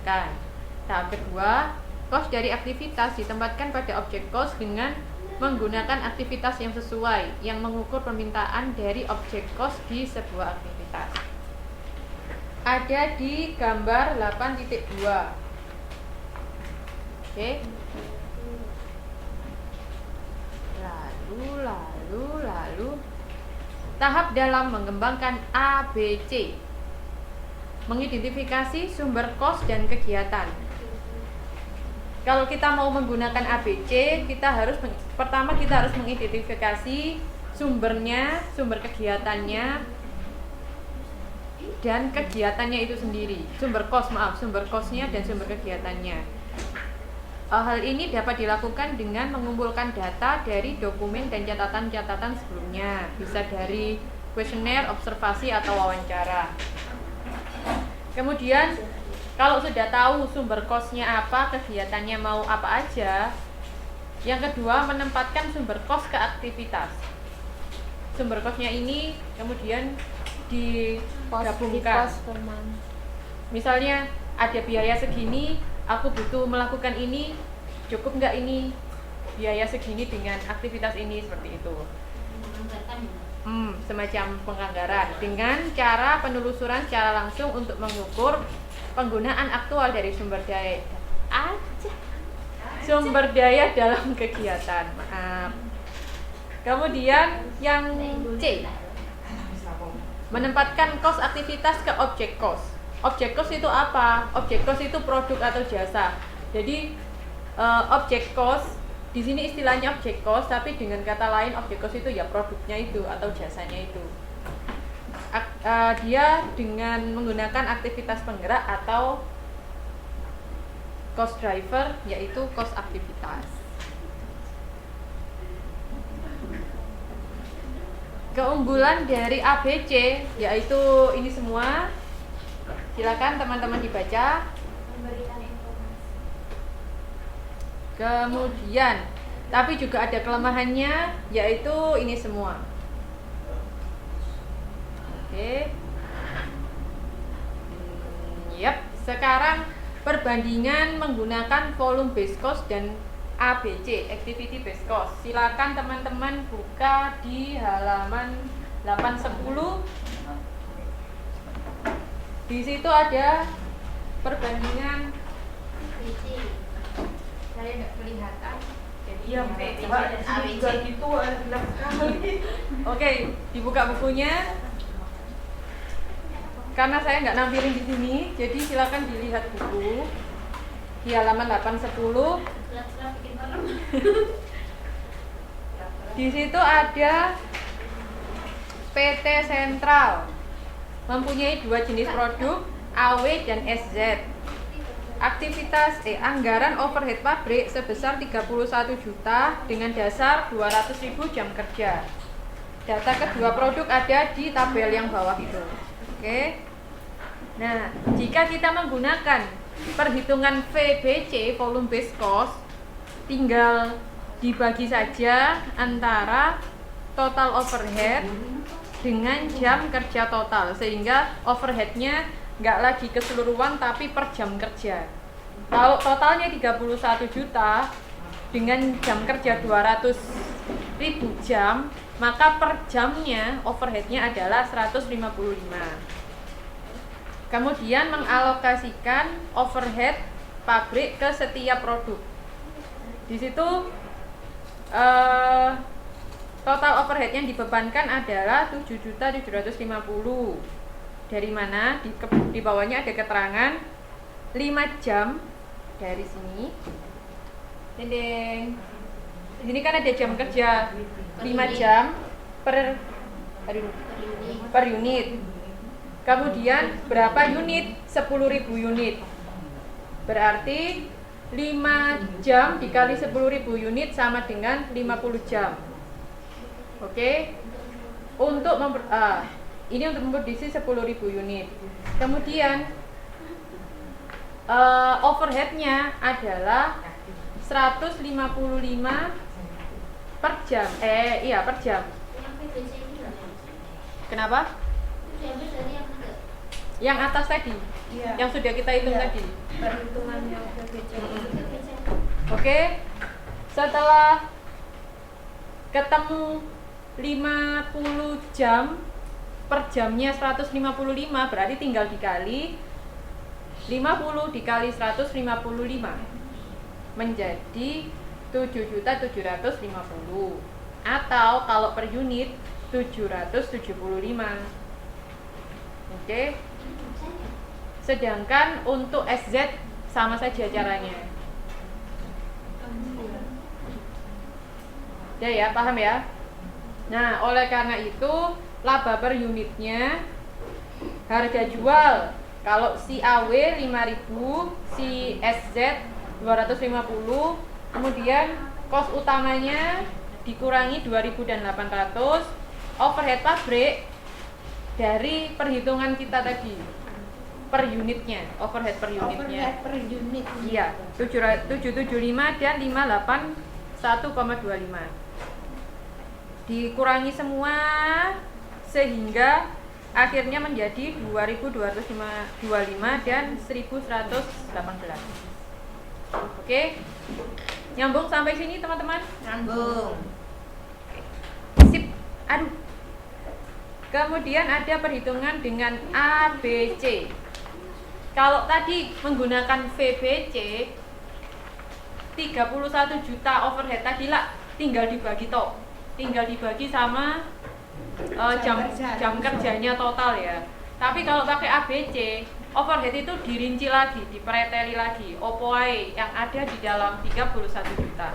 dijalankan. Tahap kedua, cost dari aktivitas ditempatkan pada objek cost dengan menggunakan aktivitas yang sesuai yang mengukur permintaan dari objek cost di sebuah aktivitas. Ada di gambar 8.2. Oke. Lalu tahap dalam mengembangkan ABC. Mengidentifikasi sumber cost dan kegiatan. Kalau kita mau menggunakan ABC, pertama kita harus mengidentifikasi sumbernya, sumber kegiatannya, dan kegiatannya itu sendiri. Sumber costnya dan sumber kegiatannya. Hal ini dapat dilakukan dengan mengumpulkan data dari dokumen dan catatan-catatan sebelumnya, bisa dari kuesioner, observasi, atau wawancara. Kemudian kalau sudah tahu sumber costnya apa, kegiatannya mau apa aja, yang kedua menempatkan sumber cost ke aktivitas. Sumber costnya ini kemudian digabungkan. Misalnya ada biaya segini, aku butuh melakukan ini, cukup nggak ini biaya segini dengan aktivitas ini, seperti itu. Semacam penganggaran dengan cara penelusuran secara langsung untuk mengukur penggunaan aktual dari sumber daya dalam kegiatan. Kemudian yang C, menempatkan cost aktivitas ke objek cost. Objek cost itu apa? Objek cost itu produk atau jasa. Jadi objek cost di sini istilahnya objek cost, tapi dengan kata lain objek cost itu ya produknya itu atau jasanya itu. Dia dengan menggunakan aktivitas penggerak atau cost driver, yaitu cost aktivitas. Keunggulan dari ABC yaitu ini semua. Silakan teman-teman dibaca. Kemudian, tapi juga ada kelemahannya, yaitu ini semua. Oke. Sekarang perbandingan menggunakan volume based cost dan ABC, activity based cost. Silakan teman-teman buka di halaman 810. Di situ ada perbandingan. Saya nggak kelihatan. Iya, Mbak. Juga gitu gelap sekali. Oke, dibuka bukunya. Karena saya nggak nampilin di sini, jadi silakan dilihat buku di halaman 810. Di situ ada PT Sentral mempunyai dua jenis produk, AW dan SZ. Aktivitas anggaran overhead pabrik sebesar 31 juta dengan dasar 200.000 jam kerja. Data kedua produk ada di tabel yang bawah itu. Oke. Nah, jika kita menggunakan perhitungan VBC, volume based cost, tinggal dibagi saja antara total overhead dengan jam kerja total, sehingga overheadnya nggak lagi keseluruhan tapi per jam kerja. Kalau totalnya 31 juta dengan jam kerja 200.000 jam, maka per jamnya overheadnya adalah 155. Kemudian mengalokasikan overhead pabrik ke setiap produk. Di situ total overhead yang dibebankan adalah 7.750. Dari mana? Di bawahnya ada keterangan 5 jam dari sini. Dendeng. Di sini kan ada jam kerja 5 jam per unit. Kemudian berapa unit? 10.000 unit. Berarti 5 jam dikali 10.000 unit sama dengan 50 jam. Oke. Ini untuk memproduksi 10.000 unit. Kemudian overheadnya adalah 155 per jam. Per jam. Kenapa? Yang atas tadi, Iya. yang sudah kita hitung Iya. tadi. Perhitungannya OVBC. Oke, setelah ketemu 50 jam per jamnya 155, berarti tinggal dikali 50 dikali 155 menjadi 7.750, atau kalau per unit 775. Oke. Sedangkan untuk SZ sama saja caranya. Ya, paham ya? Nah, oleh karena itu laba per unitnya, harga jual kalau si AW 5.000, si SZ 250, kemudian kos utamanya dikurangi 2.800, overhead pabrik dari perhitungan kita tadi per unitnya, overhead per unitnya. Overhead per unit. Iya, 775 dan 581,25. Dikurangi semua sehingga akhirnya menjadi 2.225 dan 1.118. Oke, nyambung sampai sini teman-teman? Nyambung. Sip. Aduh. Kemudian ada perhitungan dengan ABC. Kalau tadi menggunakan VBC 31 juta overhead tadi lah, tinggal dibagi sama jam kerjanya total ya. Tapi kalau pakai ABC, overhead itu dirinci lagi, dipreteli lagi, opo ae yang ada di dalam 31 juta.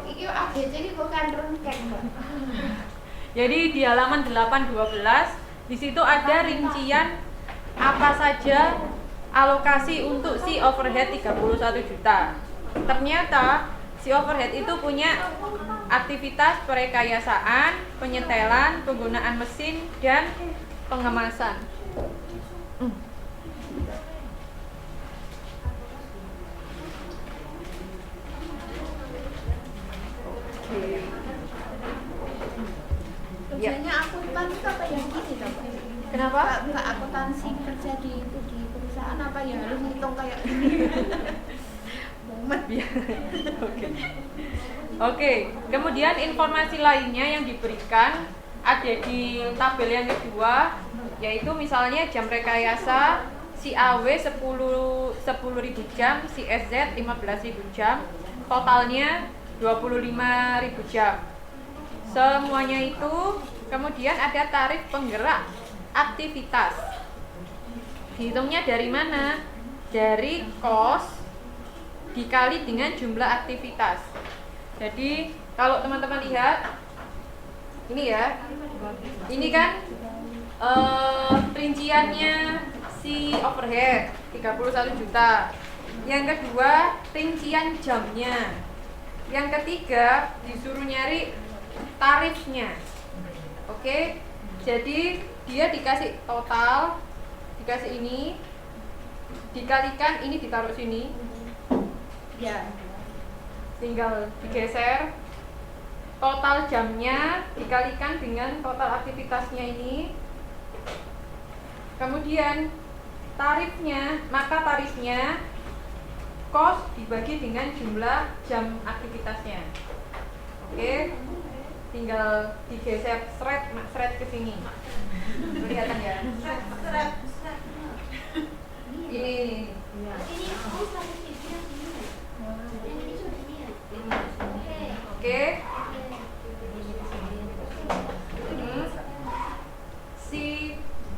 Iki ABC iki kok kan rungkek, Mbak. Jadi di halaman 812 di situ ada rincian apa saja alokasi untuk si overhead 31 juta. Ternyata si overhead itu punya aktivitas perekayasaan, penyetelan, penggunaan mesin, dan pengemasan. Kerjanya akuntan itu apa yang gini, Mbak? Kenapa? Mbak akuntansi kerja di perusahaan apa yang harus ngitung kayak gini? Mumet. Oke, kemudian informasi lainnya yang diberikan ada di tabel yang kedua, yaitu misalnya jam rekayasa si AW 10.000 jam, si SZ 15.000 jam, totalnya 25.000 jam. Semuanya itu, kemudian ada tarif penggerak aktivitas. Dihitungnya dari mana? Dari kos dikali dengan jumlah aktivitas. Jadi kalau teman-teman lihat ini ya, ini kan rinciannya si overhead 31 juta. Yang kedua rincian jamnya. Yang ketiga disuruh nyari tarifnya. Oke, jadi dia dikasih total, dikasih ini, dikalikan ini ditaruh sini. Ya. Tinggal digeser. Total jamnya dikalikan dengan total aktivitasnya ini. Kemudian tarifnya, maka tarifnya kos dibagi dengan jumlah jam aktivitasnya. Oke, tinggal digeser seret ke sini. Kelihatan ya? Ini. Oke.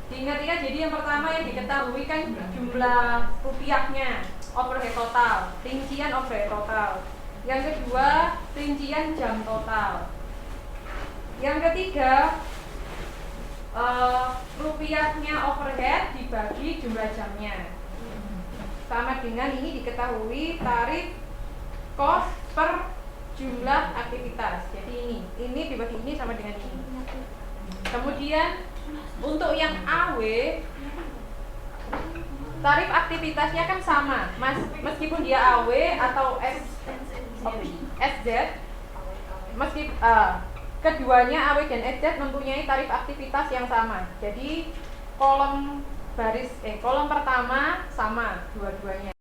Diingat-ingat, jadi yang pertama yang diketahui kan jumlah rupiahnya, overhead total, rincian overhead total. Yang kedua, rincian jam total. Yang ketiga, rupiahnya overhead dibagi jumlah jamnya. Sama dengan ini diketahui tarif kos per jumlah aktivitas. Jadi ini dibagi ini sama dengan ini. Kemudian untuk yang AW, tarif aktivitasnya kan sama, meskipun dia AW atau SZ, keduanya AW dan SZ mempunyai tarif aktivitas yang sama. Jadi kolom kolom pertama sama dua-duanya.